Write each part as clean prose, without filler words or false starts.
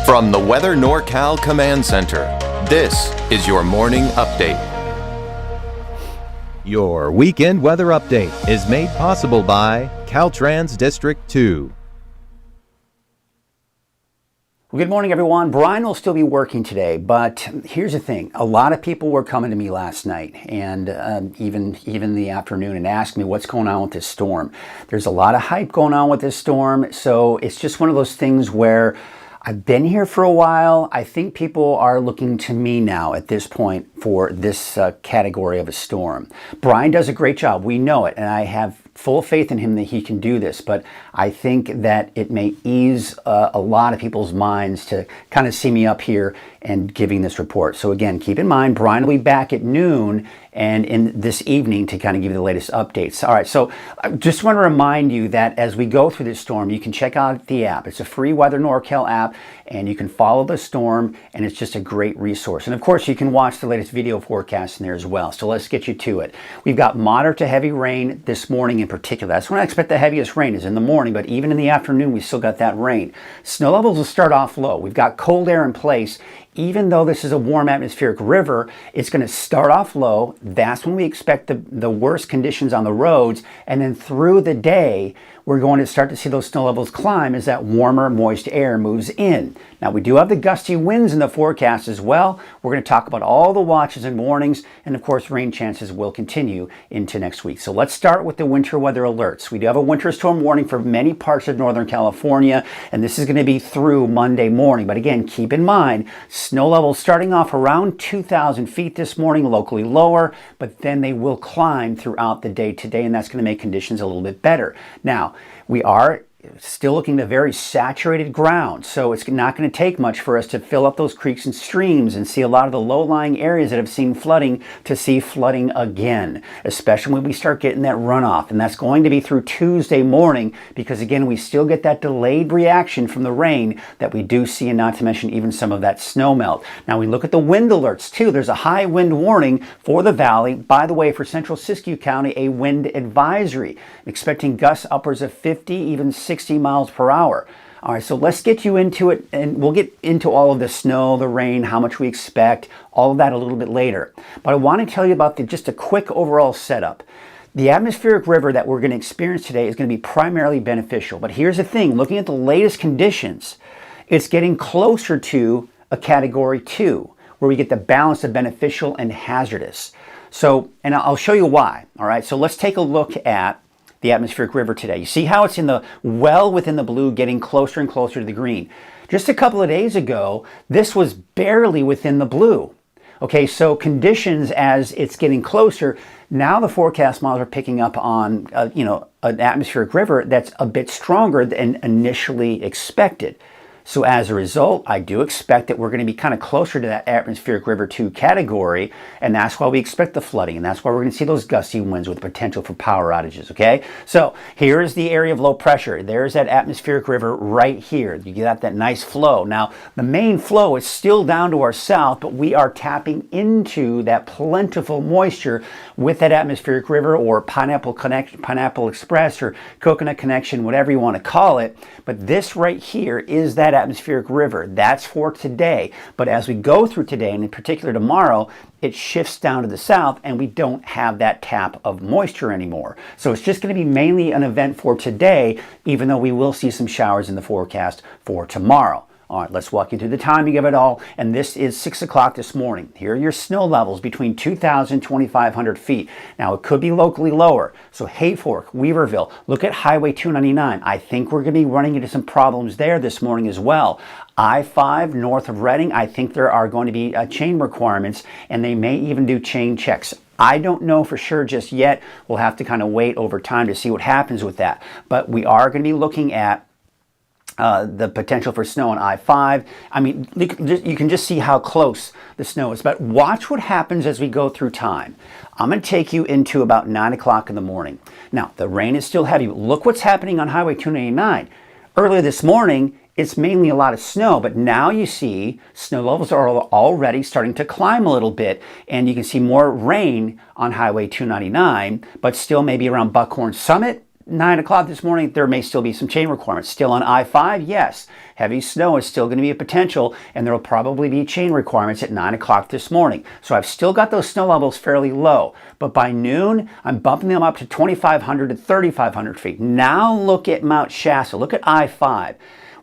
From the Weather NorCal Command Center, this is your morning update. Your weekend weather update is made possible by Caltrans District 2. Well, good morning, everyone. Bryan will still be working today, but here's the thing. A lot of people were coming to me last night and even the afternoon and asking me what's going on with this storm. There's a lot of hype going on with this storm, so it's just one of those things where I've been here for a while. I think people are looking to me now at this point for this category of a storm. Bryan does a great job. We know it, and I have full faith in him that he can do this, but I think that it may ease a lot of people's minds to kind of see me up here and giving this report. So again, keep in mind, Bryan will be back at noon and in this evening to kind of give you the latest updates. All right, so I just want to remind you that as we go through this storm, you can check out the app. It's a free Weather NorCal app, and you can follow the storm, and it's just a great resource. And of course, you can watch the latest video forecast in there as well. So let's get you to it. We've got moderate to heavy rain this morning in particular. That's when I expect the heaviest rain is in the morning, but even in the afternoon, we still got that rain. Snow levels will start off low. We've got cold air in place. Even though this is a warm atmospheric river, it's going to start off low. That's when we expect the worst conditions on the roads. And then through the day, we're going to start to see those snow levels climb as that warmer, moist air moves in. Now, we do have the gusty winds in the forecast as well. We're going to talk about all the watches and warnings. And of course, rain chances will continue into next week. So let's start with the winter weather alerts. We do have a winter storm warning for many parts of Northern California, and this is going to be through Monday morning. But again, keep in mind, snow levels starting off around 2,000 feet this morning, locally lower, but then they will climb throughout the day today, and that's going to make conditions a little bit better. Now, we are still looking at very saturated ground, so it's not going to take much for us to fill up those creeks and streams and see a lot of the low-lying areas that have seen flooding to see flooding again, especially when we start getting that runoff. And that's going to be through Tuesday morning because, again, we still get that delayed reaction from the rain that we do see, and not to mention even some of that snow melt. Now, we look at the wind alerts, too. There's a high wind warning for the valley. By the way, for central Siskiyou County, a wind advisory. Expecting gusts upwards of 50, even 60 miles per hour. All right, so let's get you into it, and we'll get into all of the snow, the rain, how much we expect, all of that a little bit later. But I want to tell you about just a quick overall setup. The atmospheric river that we're going to experience today is going to be primarily beneficial. But here's the thing, looking at the latest conditions, it's getting closer to a category 2, where we get the balance of beneficial and hazardous. So, and I'll show you why. All right, so let's take a look at the atmospheric river today. You see how it's well within the blue, getting closer and closer to the green. Just a couple of days ago, this was barely within the blue. Okay, so conditions as it's getting closer, now the forecast models are picking up on an atmospheric river that's a bit stronger than initially expected. So as a result, I do expect that we're going to be kind of closer to that atmospheric river 2 category, and that's why we expect the flooding, and that's why we're going to see those gusty winds with potential for power outages, okay? So here is the area of low pressure. There's that atmospheric river right here. You get that nice flow. Now, the main flow is still down to our south, but we are tapping into that plentiful moisture with that atmospheric river, or pineapple express, or coconut connection, whatever you want to call it. But this right here is that atmospheric river. That's for today. But as we go through today, and in particular tomorrow, it shifts down to the south, and we don't have that tap of moisture anymore. So it's just going to be mainly an event for today, even though we will see some showers in the forecast for tomorrow. All right, let's walk you through the timing of it all. And this is 6 o'clock this morning. Here are your snow levels between 2,000 and 2,500 feet. Now, it could be locally lower. So Hayfork, Weaverville, look at Highway 299. I think we're going to be running into some problems there this morning as well. I-5 north of Reading, I think there are going to be chain requirements, and they may even do chain checks. I don't know for sure just yet. We'll have to kind of wait over time to see what happens with that. But we are going to be looking at the potential for snow on I-5. I mean, you can just see how close the snow is. But watch what happens as we go through time. I'm going to take you into about 9 o'clock in the morning. Now, the rain is still heavy. Look what's happening on Highway 299. Earlier this morning, it's mainly a lot of snow, but now you see snow levels are already starting to climb a little bit, and you can see more rain on Highway 299, but still maybe around Buckhorn Summit, 9 o'clock this morning, there may still be some chain requirements. Still on I-5, yes. Heavy snow is still going to be a potential, and there will probably be chain requirements at 9 o'clock this morning. So I've still got those snow levels fairly low. But by noon, I'm bumping them up to 2,500 to 3,500 feet. Now look at Mount Shasta. Look at I-5.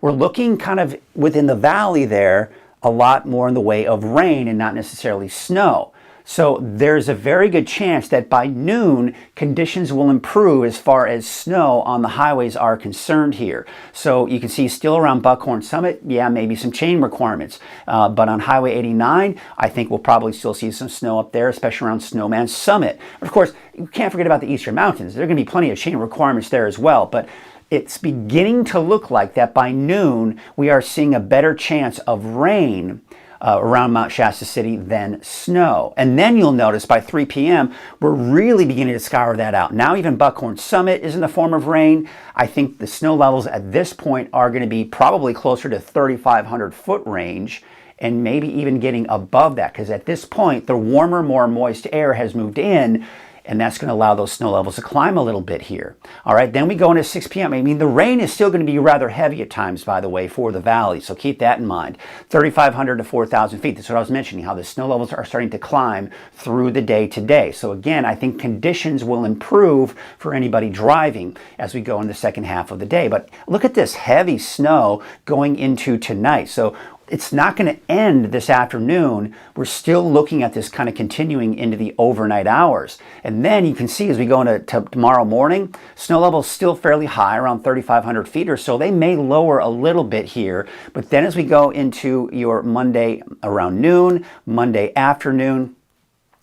We're looking kind of within the valley there, a lot more in the way of rain and not necessarily snow. So there's a very good chance that by noon, conditions will improve as far as snow on the highways are concerned here. So you can see still around Buckhorn Summit, yeah, maybe some chain requirements. But on Highway 89, I think we'll probably still see some snow up there, especially around Snowman Summit. Of course, you can't forget about the Eastern Mountains. There are going to be plenty of chain requirements there as well. But it's beginning to look like that by noon, we are seeing a better chance of rain around Mount Shasta City than snow. And then you'll notice by 3 p.m., we're really beginning to scour that out. Now even Buckhorn Summit is in the form of rain. I think the snow levels at this point are going to be probably closer to 3,500 foot range, and maybe even getting above that, because at this point, the warmer, more moist air has moved in, and that's going to allow those snow levels to climb a little bit here. All right, then we go into 6 p.m. I mean, the rain is still going to be rather heavy at times, by the way, for the valley, so keep that in mind. 3,500 to 4,000 feet, that's what I was mentioning, how the snow levels are starting to climb through the day today. So again, I think conditions will improve for anybody driving as we go in the second half of the day. But look at this heavy snow going into tonight. So it's not going to end this afternoon. We're still looking at this kind of continuing into the overnight hours. And then you can see as we go into tomorrow morning, snow levels still fairly high, around 3,500 feet or so. They may lower a little bit here, but then as we go into your Monday around noon, Monday afternoon,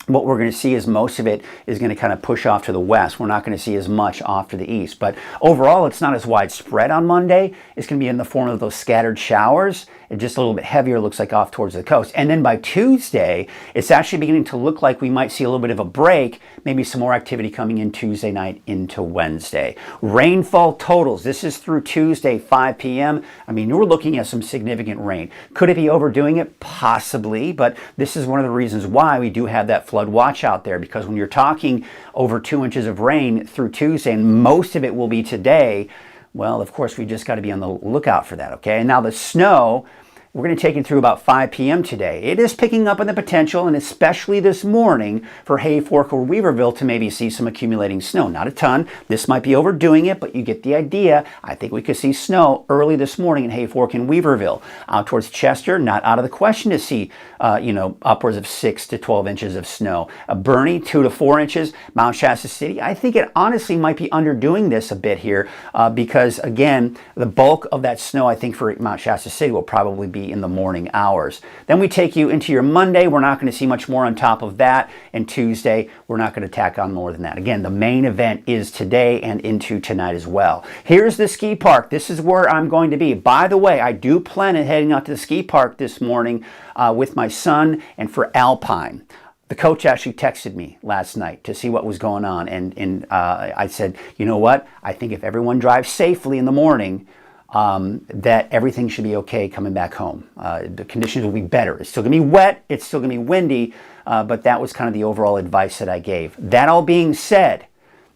what we're going to see is most of it is going to kind of push off to the west. We're not going to see as much off to the east. But overall, it's not as widespread on Monday. It's going to be in the form of those scattered showers. It's just a little bit heavier, looks like off towards the coast. And then by Tuesday, it's actually beginning to look like we might see a little bit of a break, maybe some more activity coming in Tuesday night into Wednesday. Rainfall totals. This is through Tuesday, 5 p.m. I mean, we're looking at some significant rain. Could it be overdoing it? Possibly, but this is one of the reasons why we do have that flood watch out there, because when you're talking over 2 inches of rain through Tuesday, and most of it will be today, well, of course, we just got to be on the lookout for that, okay? And now the snow, we're going to take it through about 5 p.m. today. It is picking up in the potential, and especially this morning, for Hayfork or Weaverville to maybe see some accumulating snow. Not a ton. This might be overdoing it, but you get the idea. I think we could see snow early this morning in Hayfork and Weaverville. Out towards Chester, not out of the question to see, upwards of 6 to 12 inches of snow. Bernie, 2 to 4 inches. Mount Shasta City, I think it honestly might be underdoing this a bit here because, again, the bulk of that snow, I think, for Mount Shasta City will probably be in the morning hours. Then we take you into your Monday. We're not going to see much more on top of that. And Tuesday, we're not going to tack on more than that. Again, the main event is today and into tonight as well. Here's the ski park. This is where I'm going to be. By the way, I do plan on heading out to the ski park this morning with my son and for Alpine. The coach actually texted me last night to see what was going on. And I said, you know what? I think if everyone drives safely in the morning, that everything should be okay coming back home. The conditions will be better. It's still going to be wet. It's still going to be windy. But that was kind of the overall advice that I gave. That all being said,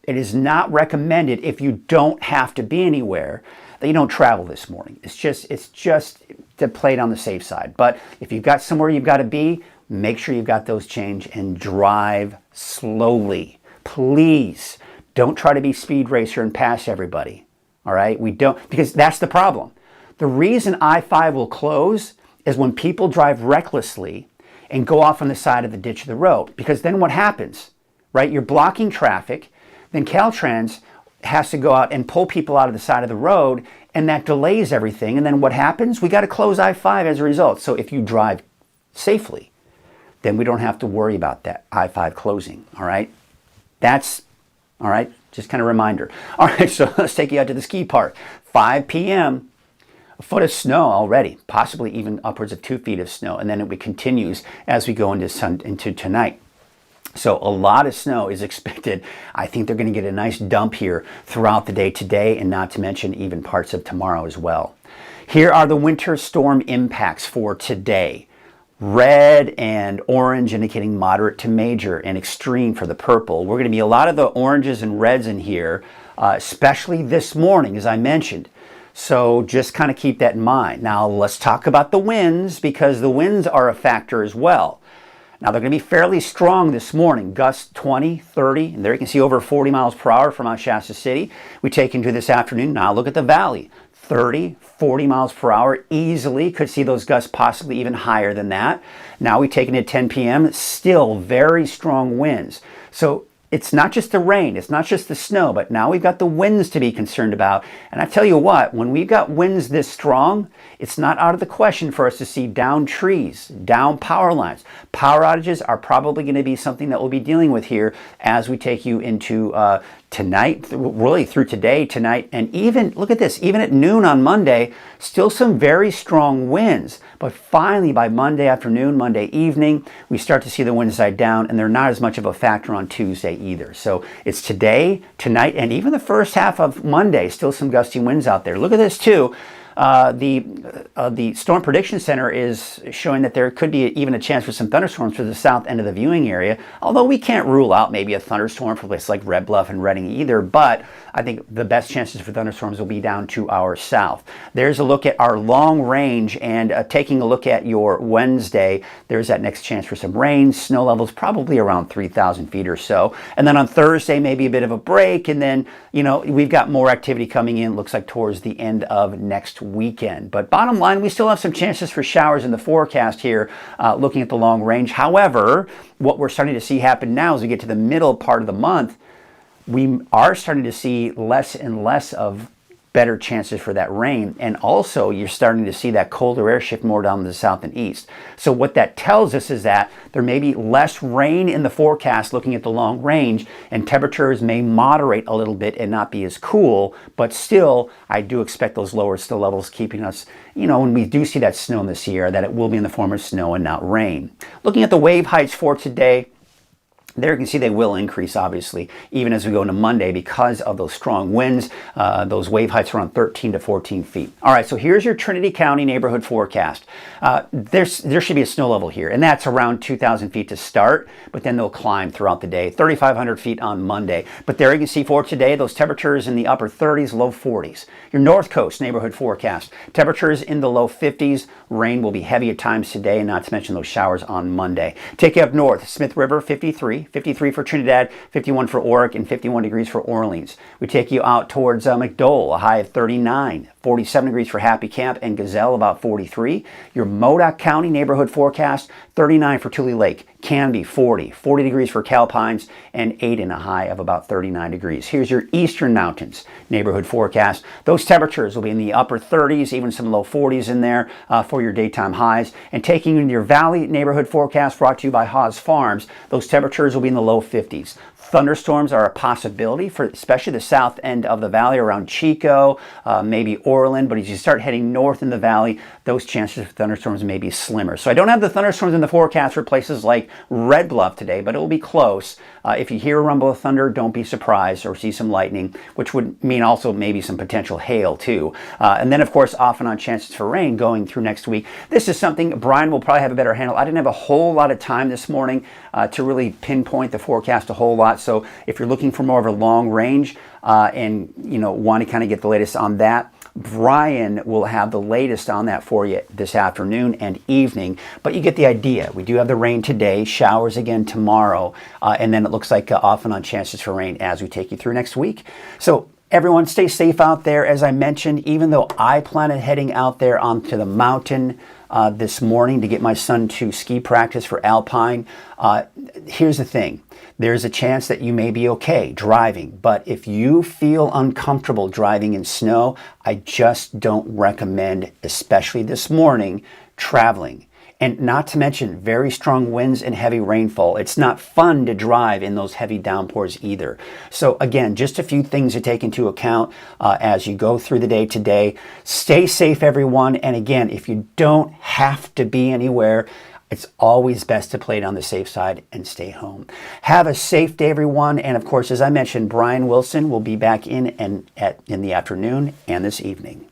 it is not recommended if you don't have to be anywhere that you don't travel this morning. It's just to play it on the safe side. But if you've got somewhere you've got to be, make sure you've got those changed and drive slowly. Please don't try to be speed racer and pass everybody. All right, we don't, because that's the problem. The reason I-5 will close is when people drive recklessly and go off on the side of the ditch of the road. Because then what happens, right? You're blocking traffic. Then Caltrans has to go out and pull people out of the side of the road, and that delays everything. And then what happens? We got to close I-5 as a result. So if you drive safely, then we don't have to worry about that I-5 closing. All right, that's all right. Just kind of reminder. All right, so let's take you out to the ski park. 5 p.m., a foot of snow already, possibly even upwards of 2 feet of snow. And then it continues as we go into tonight. So a lot of snow is expected. I think they're going to get a nice dump here throughout the day today, and not to mention even parts of tomorrow as well. Here are the winter storm impacts for today. Red and orange indicating moderate to major, and extreme for the purple. We're going to be a lot of the oranges and reds in here especially this morning, as I mentioned. So just kind of keep that in mind. Now let's talk about the winds, because the winds are a factor as well. Now they're going to be fairly strong this morning, gusts 20, 30, and there you can see over 40 miles per hour from Mount Shasta City. We take into this afternoon. Now look at the valley, 30, 40 miles per hour easily. Could see those gusts possibly even higher than that. Now we take into 10 p.m., still very strong winds. So it's not just the rain, it's not just the snow, but now we've got the winds to be concerned about. And I tell you what, when we've got winds this strong, it's not out of the question for us to see down trees, down power lines. Power outages are probably going to be something that we'll be dealing with here as we take you into tonight, really through today, tonight, and even, look at this, even at noon on Monday, still some very strong winds. But finally, by Monday afternoon, Monday evening, we start to see the winds die down, and they're not as much of a factor on Tuesday either. So it's today, tonight, and even the first half of Monday, still some gusty winds out there. Look at this too. The Storm Prediction Center is showing that there could be even a chance for some thunderstorms for the south end of the viewing area, although we can't rule out maybe a thunderstorm for places like Red Bluff and Redding either, but I think the best chances for thunderstorms will be down to our south. There's a look at our long range, and taking a look at your Wednesday, there's that next chance for some rain, snow levels probably around 3,000 feet or so. And then on Thursday, maybe a bit of a break, and then, you know, we've got more activity coming in, looks like towards the end of next weekend. But bottom line, we still have some chances for showers in the forecast here, looking at the long range. However, what we're starting to see happen now as we get to the middle part of the month, we are starting to see less and less of better chances for that rain. And also you're starting to see that colder air shift more down to the south and east. So what that tells us is that there may be less rain in the forecast looking at the long range, and temperatures may moderate a little bit and not be as cool, but still I do expect those lower still levels keeping us, you know, when we do see that snow in the Sierra, that it will be in the form of snow and not rain. Looking at the wave heights for today, there you can see they will increase, obviously, even as we go into Monday because of those strong winds. Those wave heights are around 13 to 14 feet. All right, so here's your Trinity County neighborhood forecast. There should be a snow level here, and that's around 2,000 feet to start, but then they'll climb throughout the day, 3,500 feet on Monday. But there you can see for today, those temperatures in the upper 30s, low 40s. Your North Coast neighborhood forecast, temperatures in the low 50s. Rain will be heavy at times today, and not to mention those showers on Monday. Take you up north, Smith River, 53 for Trinidad, 51 for Oric, and 51 degrees for Orleans. We take you out towards McDowell, a high of 39, 47 degrees for Happy Camp, and Gazelle about 43. Your Modoc County neighborhood forecast, 39 for Tule Lake, Canby 40 degrees for Calpines, and Aden a high of about 39 degrees. Here's your Eastern Mountains neighborhood forecast. Those temperatures will be in the upper 30s, even some low 40s in there for your daytime highs. And taking you into your Valley neighborhood forecast brought to you by Haas Farms, those temperatures will be in the low 50s. Thunderstorms are a possibility for especially the south end of the valley around Chico, maybe Orland, but as you start heading north in the valley, those chances of thunderstorms may be slimmer. So I don't have the thunderstorms in the forecast for places like Red Bluff today, but it will be close. If you hear a rumble of thunder, don't be surprised, or see some lightning, which would mean also maybe some potential hail too. And then of course, off and on chances for rain going through next week. This is something Bryan will probably have a better handle. I didn't have a whole lot of time this morning to really pinpoint the forecast a whole lot. So if you're looking for more of a long range and you know want to kind of get the latest on that, Bryan will have the latest on that for you this afternoon and evening. But you get the idea. We do have the rain today, showers again tomorrow, and then it looks like off and on chances for rain as we take you through next week. So everyone stay safe out there. As I mentioned, even though I plan on heading out there onto the mountain this morning to get my son to ski practice for Alpine, here's the thing. There's a chance that you may be okay driving, but if you feel uncomfortable driving in snow, I just don't recommend, especially this morning, traveling. And not to mention very strong winds and heavy rainfall. It's not fun to drive in those heavy downpours either. So again, just a few things to take into account as you go through the day today. Stay safe, everyone. And again, if you don't have to be anywhere, it's always best to play it on the safe side and stay home. Have a safe day, everyone. And of course, as I mentioned, Bryan Wilson will be back in the afternoon and this evening.